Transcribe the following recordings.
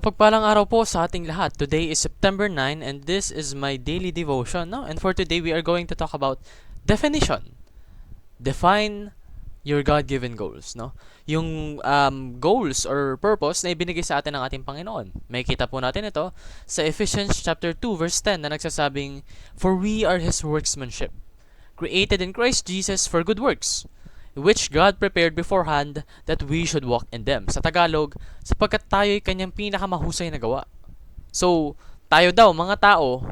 Mapagpalang araw po sa ating lahat. Today is September 9 and this is my daily devotion, no? And for today we are going to talk about definition. Define your God-given goals, no? Yung goals or purpose na ibinigay sa atin ng ating Panginoon. May kita po natin ito sa Ephesians chapter 2 verse 10 na nagsasabing, "For we are His workmanship, created in Christ Jesus for good works, which God prepared beforehand that we should walk in them." Sa Tagalog, sapagkat tayo'y kanyang pinakamahusay na gawa. So, tayo daw, mga tao,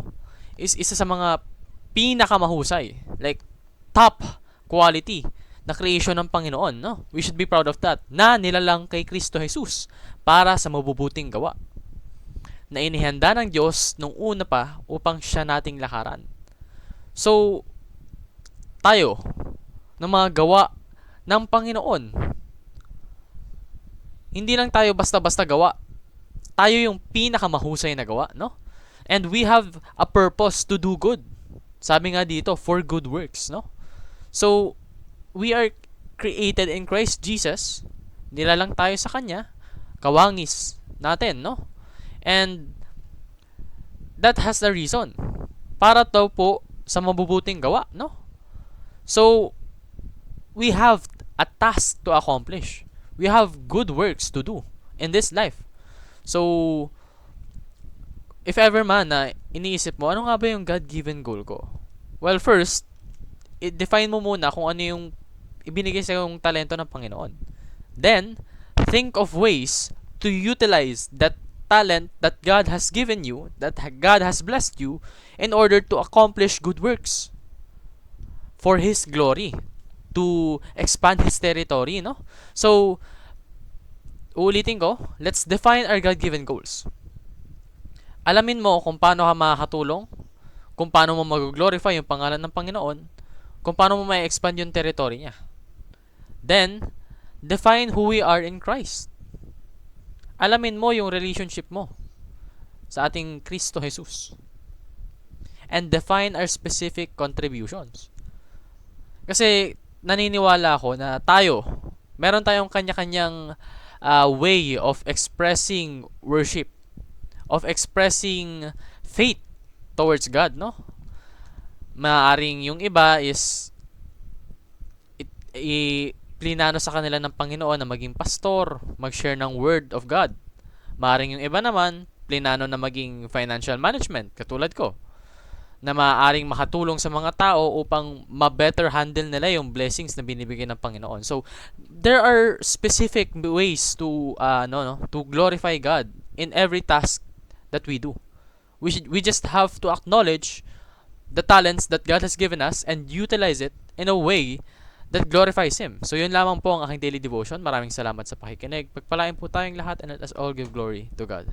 is isa sa mga pinakamahusay. Like, top quality na creation ng Panginoon, no? We should be proud of that. Na nilalang kay Kristo Jesus para sa mabubuting gawa. Na inihanda ng Diyos nung una pa upang siya nating lakaran. So, tayo, ng mga gawa ng Panginoon. Hindi lang tayo basta-basta gawa. Tayo yung pinakamahusay na gawa, no? And we have a purpose to do good. Sabi nga dito, for good works, no? So, we are created in Christ Jesus. Nilalang tayo sa Kanya. Kawangis natin, no? And that has the reason. Para daw po sa mabubuting gawa, no? So, we have a task to accomplish. We have good works to do in this life. So, if ever man na iniisip mo, ano nga ba yung God-given goal ko? Well, first, define mo muna kung ano yung ibinigay sa yung talento ng Panginoon. Then, think of ways to utilize that talent that God has given you, that God has blessed you, in order to accomplish good works for His glory, to expand His territory, no? So, uulitin ko, let's define our God-given goals. Alamin mo kung paano ka makakatulong, kung paano mo mag-glorify yung pangalan ng Panginoon, kung paano mo ma-expand yung territory niya. Then, define who we are in Christ. Alamin mo yung relationship mo sa ating Kristo Jesus. And define our specific contributions. Kasi, naniniwala ako na tayo, meron tayong kanya-kanyang way of expressing worship, of expressing faith towards God, no? Maaring yung iba is plinano sa kanila ng Panginoon na maging pastor, mag-share ng word of God. Maaring yung iba naman, plinano na maging financial management, katulad ko, na maaaring makatulong sa mga tao upang ma-better handle nila yung blessings na binibigay ng Panginoon. So, there are specific ways to to glorify God in every task that we do. We just have to acknowledge the talents that God has given us and utilize it in a way that glorifies Him. So, yun lamang po ang aking daily devotion. Maraming salamat sa pakikinig. Pagpalain po tayong lahat and let us all give glory to God.